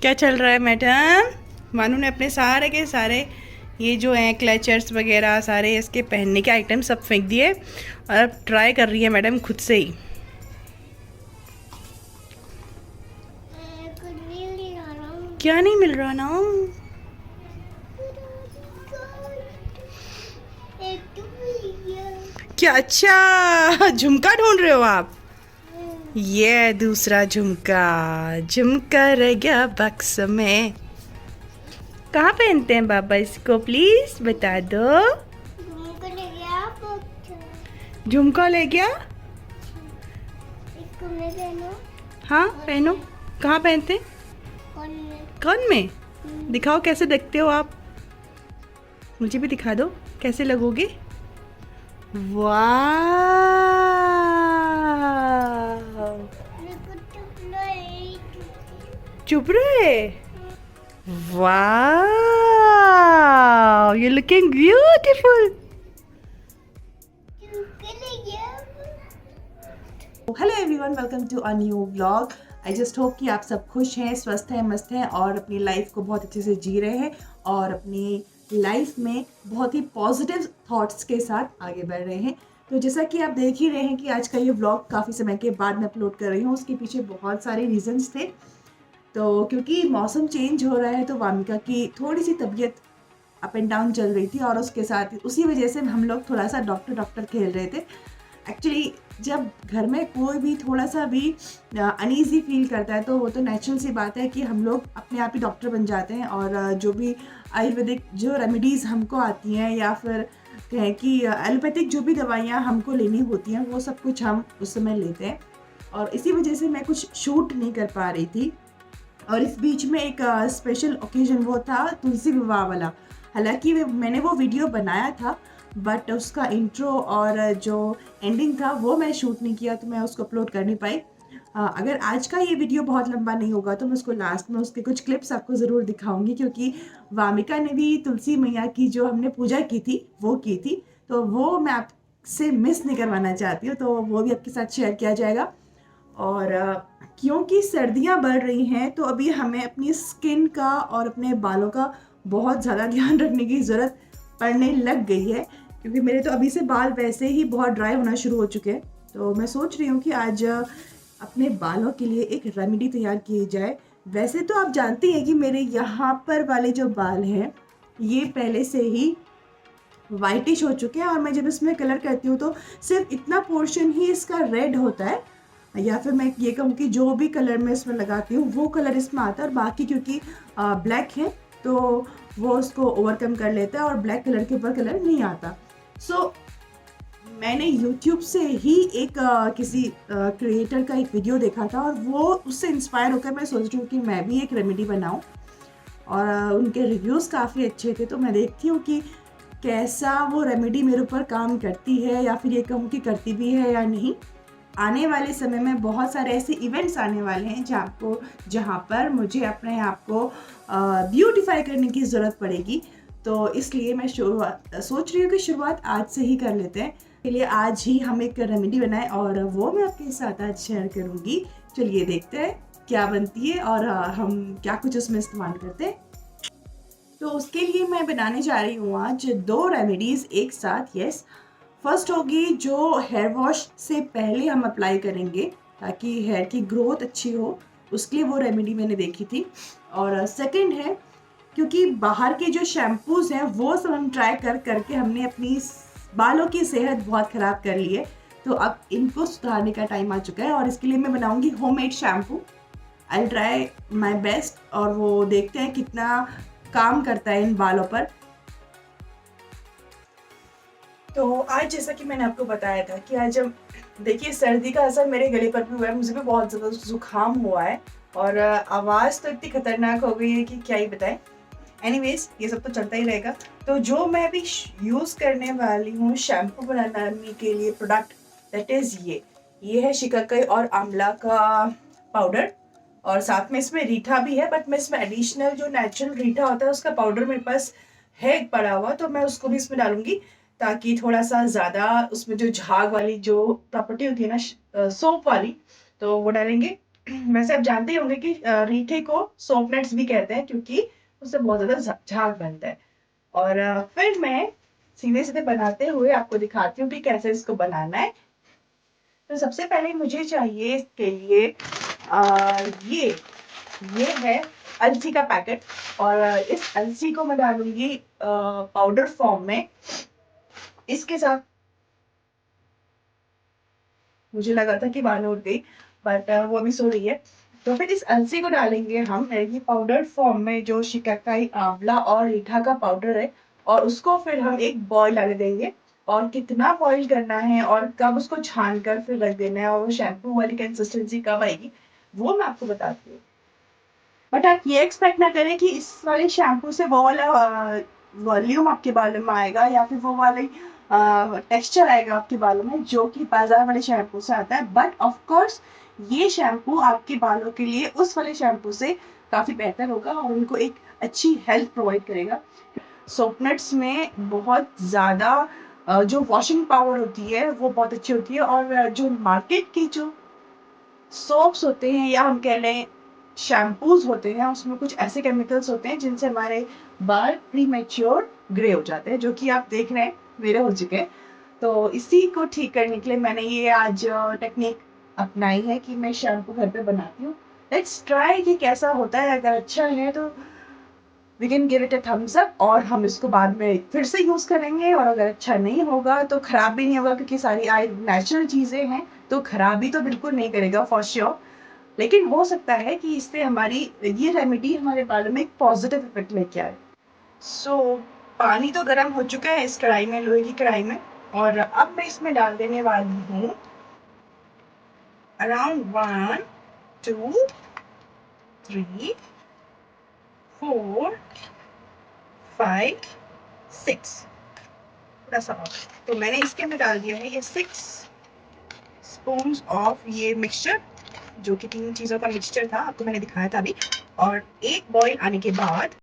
क्या चल रहा है मैडम? मानू ने अपने सारे के सारे ये जो हैं क्लचर्स वगैरह सारे इसके पहनने के आइटम सब फेंक दिए और अब ट्राई कर रही है मैडम खुद से ही। क्या नहीं मिल रहा ना? क्या? अच्छा झुमका ढूंढ रहे हो आप? ये दूसरा झुमका, झुमका रह गया बक्स में। कहाँ पहनते हैं बाबा इसको, प्लीज बता दो। झुमका ले गया? इसको मैं पहनूं? हाँ पहनो। कहाँ पहनते हैं? कौन में? कान में? दिखाओ कैसे दिखते हो आप, मुझे भी दिखा दो कैसे लगोगे। वाह, चुप रहे। वाह, you looking beautiful. Hello everyone, welcome to a new vlog. I just hope कि आप सब खुश हैं, स्वस्थ हैं, मस्त हैं और अपनी लाइफ को बहुत अच्छे से जी रहे हैं और अपनी लाइफ में बहुत ही पॉजिटिव थॉट्स के साथ आगे बढ़ रहे हैं। तो जैसा कि आप देख ही रहे हैं कि आज का ये व्लॉग काफ़ी समय के बाद मैं अपलोड कर रही हूँ। उसके पीछे बहुत सारे रीजंस थे। तो क्योंकि मौसम चेंज हो रहा है तो वामिका की थोड़ी सी तबीयत अप एंड डाउन चल रही थी और उसके साथ उसी वजह से हम लोग थोड़ा सा डॉक्टर खेल रहे थे। एक्चुअली जब घर में कोई भी थोड़ा सा भी अनईजी फील करता है तो वो तो नेचुरल सी बात है कि हम लोग अपने आप ही डॉक्टर बन जाते हैं और जो भी आयुर्वेदिक जो रेमेडीज़ हमको आती हैं या फिर कहें कि एलोपैथिक जो भी दवाइयाँ हमको लेनी होती हैं वो सब कुछ हम उस समय लेते हैं। और इसी वजह से मैं कुछ शूट नहीं कर पा रही थी और इस बीच में एक स्पेशल ओकेजन वो था तुलसी विवाह वाला। हालांकि मैंने वो वीडियो बनाया था बट उसका इंट्रो और जो एंडिंग था वो मैं शूट नहीं किया तो मैं उसको अपलोड कर नहीं पाई। अगर आज का ये वीडियो बहुत लंबा नहीं होगा तो मैं उसको लास्ट में उसके कुछ क्लिप्स आपको ज़रूर दिखाऊंगी, क्योंकि वामिका ने भी तुलसी मैया की जो हमने पूजा की थी वो की थी, तो वो मैं आपसे मिस नहीं करवाना चाहती हूँ, तो वो भी आपके साथ शेयर किया जाएगा। और क्योंकि सर्दियाँ बढ़ रही हैं तो अभी हमें अपनी स्किन का और अपने बालों का बहुत ज़्यादा ध्यान रखने की ज़रूरत पड़ने लग गई है, क्योंकि मेरे तो अभी से बाल वैसे ही बहुत ड्राई होना शुरू हो चुके हैं। तो मैं सोच रही हूँ कि आज अपने बालों के लिए एक रेमेडी तैयार की जाए। वैसे तो आप जानती हैं कि मेरे यहाँ पर वाले जो बाल हैं ये पहले से ही वाइटिश हो चुके हैं और मैं जब इसमें कलर करती हूँ तो सिर्फ इतना पोर्शन ही इसका रेड होता है, या फिर मैं ये कहूँ कि जो भी कलर मैं इसमें लगाती हूँ वो कलर इसमें आता है और बाकी क्योंकि ब्लैक है तो वो उसको ओवरकम कर लेता है और ब्लैक कलर के ऊपर कलर नहीं आता। सो मैंने YouTube से ही एक किसी क्रिएटर का एक वीडियो देखा था और वो उससे इंस्पायर होकर मैं सोच रही हूँ कि मैं भी एक रेमेडी बनाऊँ और उनके रिव्यूज़ काफ़ी अच्छे थे। तो मैं देखती हूँ कि कैसा वो रेमेडी मेरे ऊपर काम करती है या फिर ये कहूँ कि करती भी है या नहीं। आने वाले समय में बहुत सारे ऐसे इवेंट्स आने वाले हैं जहाँ पर मुझे अपने आप को ब्यूटीफाई करने की ज़रूरत पड़ेगी। तो इसलिए मैं सोच रही हूँ कि शुरुआत आज से ही कर लेते हैं। के लिए आज ही हम एक रेमेडी बनाएं और वो मैं आपके साथ आज शेयर करूँगी। चलिए देखते हैं क्या बनती है और हम क्या कुछ उसमें इस्तेमाल करते हैं। तो उसके लिए मैं बनाने जा रही हूँ आज 2 रेमेडीज़ एक साथ। यस, फर्स्ट होगी जो हेयर वॉश से पहले हम अप्लाई करेंगे ताकि हेयर की ग्रोथ अच्छी हो, उसके लिए वो रेमेडी मैंने देखी थी। और सेकंड है क्योंकि बाहर के जो शैम्पूज़ हैं वो सब हम ट्राई करके हमने अपनी बालों की सेहत बहुत ख़राब कर ली है, तो अब इनको सुधारने का टाइम आ चुका है और इसके लिए मैं बनाऊंगी homemade shampoo. I try my best और वो देखते हैं कितना काम करता है इन बालों पर। तो आज जैसा कि मैंने आपको बताया था कि आज हम देखिए सर्दी का असर मेरे गले पर भी हुआ है, मुझे भी बहुत ज़्यादा जुकाम हुआ है और आवाज़ तो इतनी खतरनाक हो गई है कि क्या ही बताएं। एनीवेज ये सब तो चलता ही रहेगा। तो जो मैं अभी यूज़ करने वाली हूँ शैम्पू बनाने के लिए प्रोडक्ट, दैट इज़ ये है शिकाकाई और आंवला का पाउडर और साथ में इसमें रीठा भी है, बट मैं इसमें एडिशनल जो नेचुरल रीठा होता है उसका पाउडर मेरे पास है पड़ा हुआ तो मैं उसको भी इसमें डालूंगी ताकि थोड़ा सा ज़्यादा उसमें जो झाग वाली जो प्रॉपर्टी होती है ना सोप वाली, तो वो डालेंगे। वैसे आप जानते ही होंगे कि रीठे को सोप नट्स भी कहते हैं क्योंकि उससे बहुत ज़्यादा झाग बनता है। और फिर मैं सीधे सीधे बनाते हुए आपको दिखाती हूँ कि कैसे इसको बनाना है। तो सबसे पहले मुझे चाहिए इसके लिए ये है अलसी का पैकेट। और इस अलसी को मैं डालूंगी पाउडर फॉर्म में। इसके साथ मुझे लगा था कि बानो उठ गई, बट वो अभी सो रही है। तो फिर इस अलसी को डालेंगे हम ये पाउडर फॉर्म में, जो शिकाकाई आंवला और रीठा का पाउडर है। और उसको फिर हम एक बॉईल डाल देंगे। और कितना बॉईल करना है और कब उसको छान कर फिर रख देना है और वो शैम्पू वाली कंसिस्टेंसी कब आएगी, वो मैं आपको बताती हूँ। बट आप ये एक्सपेक्ट ना करें कि इस वाले शैम्पू से वो वाला वॉल्यूम आपके बालों में आएगा या फिर वो वाले टेक्सचर आएगा आपके बालों में जो कि बाजार वाले शैम्पू से आता है। बट ऑफ कोर्स ये शैम्पू आपके बालों के लिए उस वाले शैम्पू से काफ़ी बेहतर होगा और उनको एक अच्छी हेल्थ प्रोवाइड करेगा। सोपनट्स में बहुत ज़्यादा जो वॉशिंग पावर होती है वो बहुत अच्छी होती है। और जो मार्केट की जो सोप्स होते हैं या हम कह लें शैम्पूज होते हैं, उसमें कुछ ऐसे केमिकल्स होते हैं जिनसे हमारे बाल प्रीमेच्योर ग्रे हो जाते हैं, जो कि आप देख रहे हैं मेरे हो चुके हैं। तो इसी को ठीक करने के लिए मैंने ये आज टेक्निक अपनाई है कि मैं शैम्पू घर पे बनाती हूँ। लेट्स ट्राई कि कैसा होता है। अगर अच्छा है तो we can give it a thumbs up और हम इसको बाद में फिर से यूज़ करेंगे। और अगर अच्छा नहीं होगा तो ख़राब भी नहीं होगा क्योंकि सारी आई नेचुरल चीज़ें हैं, तो खराबी तो बिल्कुल नहीं करेगा फॉर श्योर। लेकिन हो सकता है कि इससे हमारी ये रेमेडी हमारे बालों में एक पॉजिटिव इफेक्ट लेके आए। सो पानी तो गर्म हो चुका है इस कढ़ाई में, लोहे की कढ़ाई में। और अब मैं इसमें डाल देने वाली हूँ अराउंड 1 2 3 4 5 6, थोड़ा सा और। तो मैंने इसके अंदर डाल दिया है ये 6 स्पून्स ऑफ ये मिक्सचर, जो कि 3 चीज़ों का मिक्सचर था, आपको मैंने दिखाया था अभी। और एक बॉईल आने के बाद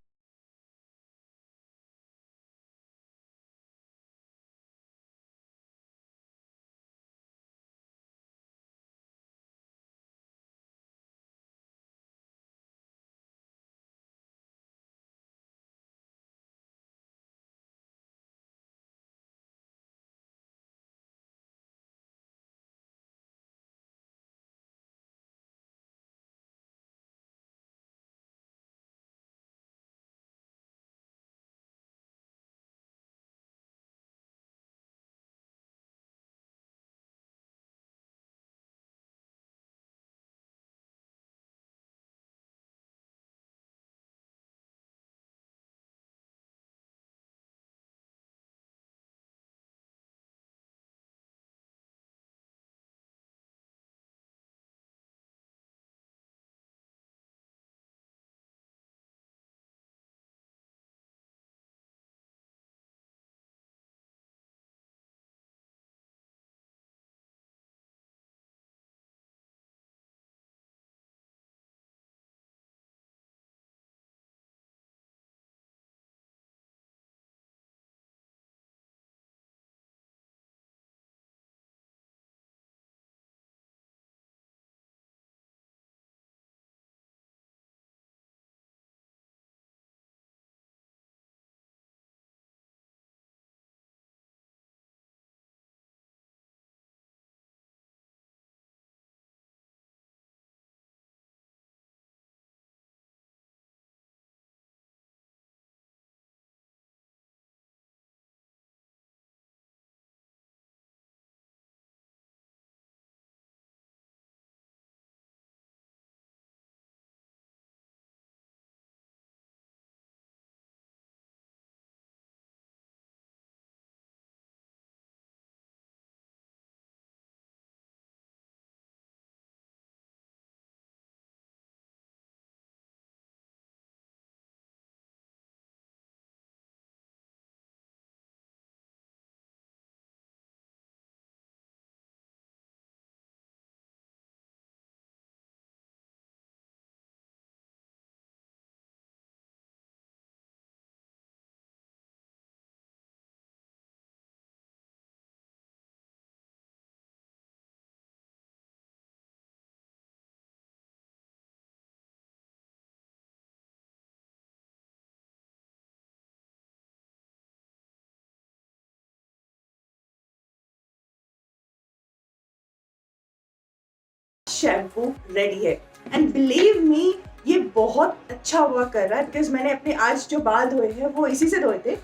शैम्पू रेडी है। एंड बिलीव मी, ये बहुत अच्छा वर्क कर रहा है, बिकॉज मैंने अपने आज जो बाल धोए हैं वो इसी से धोए थे,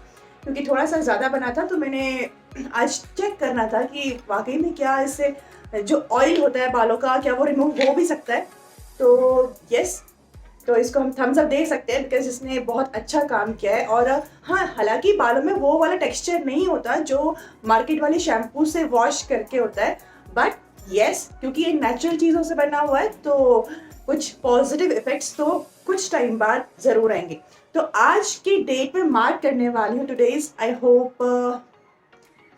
क्योंकि थोड़ा सा ज़्यादा बना था, तो मैंने आज चेक करना था कि वाकई में क्या इससे जो ऑयल होता है बालों का क्या वो रिमूव हो भी सकता है। तो यस, तो इसको हम थम्स अप दे सकते हैं, बिकॉज इसने बहुत अच्छा काम किया है। और हाँ, हालांकि बालों में वो वाला टेक्सचर नहीं होता जो मार्केट वाले शैम्पू से वॉश करके होता है, बट यस, क्योंकि ये नेचुरल चीज़ों से बना हुआ है तो कुछ पॉजिटिव इफेक्ट्स तो कुछ टाइम बाद ज़रूर आएंगे। तो आज की डेट में मार्क करने वाली हूँ, टुडे इज आई होप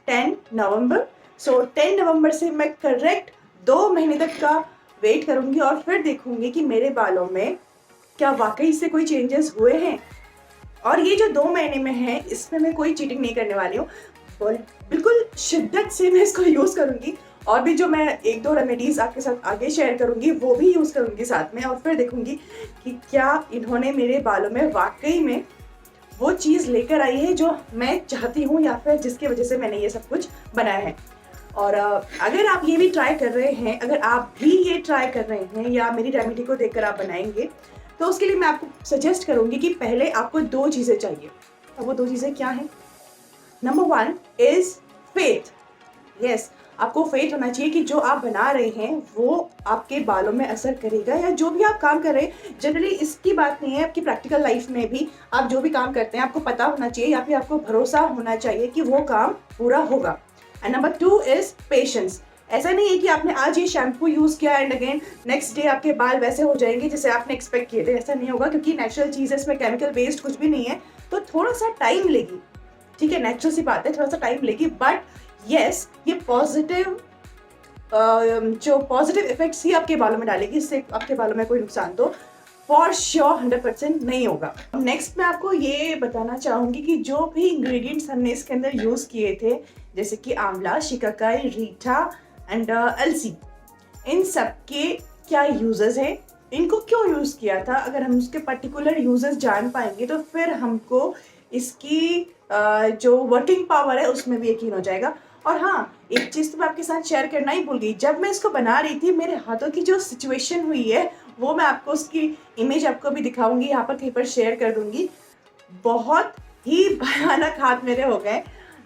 10 नवंबर। सो 10 नवंबर से मैं करेक्ट 2 महीने तक का वेट करूँगी और फिर देखूँगी कि मेरे बालों में क्या वाकई से कोई चेंजेस हुए हैं। और ये जो 2 महीने में है, इसमें मैं कोई चीटिंग नहीं करने वाली हूँ, बिल्कुल शिद्दत से मैं इसको यूज़ करूँगी। और भी जो मैं 1-2 रेमेडीज़ आपके साथ आगे शेयर करूँगी वो भी यूज़ करूँगी साथ में, और फिर देखूँगी कि क्या इन्होंने मेरे बालों में वाकई में वो चीज़ लेकर आई है जो मैं चाहती हूँ, या फिर जिसकी वजह से मैंने ये सब कुछ बनाया है। और अगर आप ये भी ट्राई कर रहे हैं, अगर आप भी ये ट्राई कर रहे हैं या मेरी रेमेडी को देखकर आप बनाएंगे, तो उसके लिए मैं आपको सजेस्ट करूँगी कि पहले आपको 2 चीज़ें चाहिए। अब वो 2 चीज़ें क्या हैं? Number 1 is faith. यस, आपको फेथ होना चाहिए कि जो आप बना रहे हैं वो आपके बालों में असर करेगा, या जो भी आप काम कर रहे हैं। जनरली इसकी बात नहीं है, आपकी प्रैक्टिकल लाइफ में भी आप जो भी काम करते हैं आपको पता होना चाहिए, या फिर आपको भरोसा होना चाहिए कि वो काम पूरा होगा। And number 2 is patience. ऐसा नहीं है कि आपने आज ये शैम्पू यूज़ किया एंड अगेन नेक्स्ट डे आपके बाल वैसे हो जाएंगे जैसे आपने एक्सपेक्ट किए थे। ऐसा नहीं होगा, क्योंकि नेचुरल चीज़ है, इसमें केमिकल बेस्ड कुछ भी नहीं है, तो थोड़ा सा टाइम लेगी। ठीक है, नेचुरल सी बात है, थोड़ा सा टाइम लेगी, बट यस, ये पॉजिटिव जो पॉजिटिव इफेक्ट्स ही आपके बालों में डालेगी, इससे आपके बालों में कोई नुकसान तो फॉर श्योर 100% नहीं होगा। नेक्स्ट मैं आपको ये बताना चाहूँगी कि जो भी इंग्रेडिएंट्स हमने इसके अंदर यूज़ किए थे, जैसे कि आंवला, शिकाकाई, रीठा एंड अलसी, इन सब के क्या यूजेस हैं, इनको क्यों यूज़ किया था, अगर हम उसके पर्टिकुलर यूजेस जान पाएंगे तो फिर हमको इसकी जो वर्किंग पावर है उसमें भी यकीन हो जाएगा। और हाँ, एक चीज़ तो मैं आपके साथ शेयर करना ही भूल गई, जब मैं इसको बना रही थी मेरे हाथों की जो सिचुएशन हुई है वो मैं आपको उसकी इमेज आपको भी दिखाऊंगी, यहाँ पर कहीं पर शेयर कर दूंगी। बहुत ही भयानक हाथ मेरे हो गए,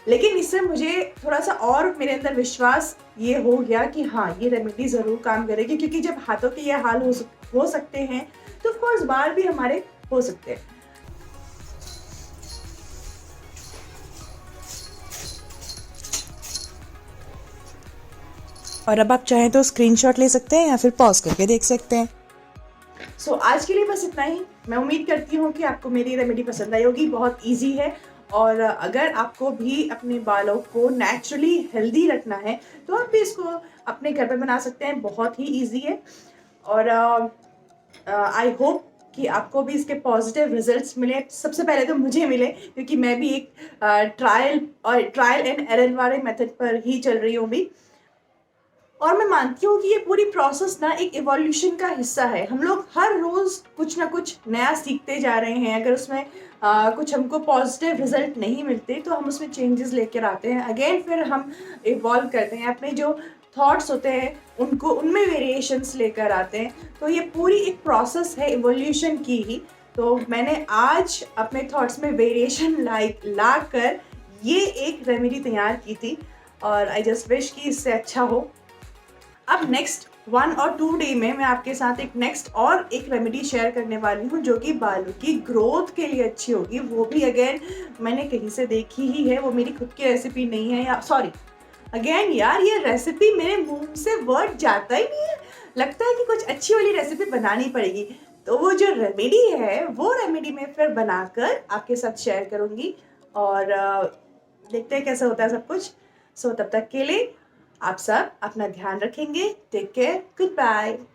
लेकिन इससे मुझे थोड़ा सा और मेरे अंदर विश्वास ये हो गया कि हाँ, ये रेमेडी ज़रूर काम करेगी, क्योंकि जब हाथों के ये हाल हो सकते हैं तो ऑफकोर्स बाल भी हमारे हो सकते हैं। और अब आप चाहें तो स्क्रीनशॉट ले सकते हैं या फिर पॉज करके देख सकते हैं। सो आज के लिए बस इतना ही। मैं उम्मीद करती हूँ कि आपको मेरी रेमेडी पसंद आई होगी। बहुत इजी है, और अगर आपको भी अपने बालों को नेचुरली हेल्दी रखना है तो आप भी इसको अपने घर पे बना सकते हैं, बहुत ही इजी है। और आई होप कि आपको भी इसके पॉजिटिव रिजल्ट्स मिले। सबसे पहले तो मुझे मिले, क्योंकि मैं भी एक ट्रायल एंड एरर वाले मेथड पर ही चल रही हूँ भी। और मैं मानती हूँ कि ये पूरी प्रोसेस ना एक इवोल्यूशन का हिस्सा है। हम लोग हर रोज़ कुछ ना कुछ नया सीखते जा रहे हैं। अगर उसमें कुछ हमको पॉजिटिव रिजल्ट नहीं मिलते तो हम उसमें चेंजेस लेकर आते हैं, अगेन फिर हम इवॉल्व करते हैं, अपने जो थॉट्स होते हैं उनको उनमें वेरिएशंस लेकर आते हैं। तो ये पूरी एक प्रोसेस है इवोल्यूशन की ही। तो मैंने आज अपने थॉट्स में वेरिएशन ला कर ये एक रेमेडी तैयार की थी, और आई जस्ट विश कि इससे अच्छा हो। अब नेक्स्ट 1 और 2 डे में मैं आपके साथ एक नेक्स्ट और एक रेमेडी शेयर करने वाली हूँ जो कि बालों की ग्रोथ के लिए अच्छी होगी। वो भी अगेन मैंने कहीं से देखी ही है, वो मेरी खुद की रेसिपी नहीं है। या सॉरी, अगेन यार, ये रेसिपी मेरे मुंह से वर्ड जाता ही नहीं है। लगता है कि कुछ अच्छी वाली रेसिपी बनानी पड़ेगी। तो वो जो रेमेडी है वो रेमेडी मैं फिर बनाकर आपके साथ शेयर करूँगी, और देखते हैं कैसा होता है सब कुछ। सो तब तक के लिए आप सब अपना ध्यान रखेंगे। Take care, good bye.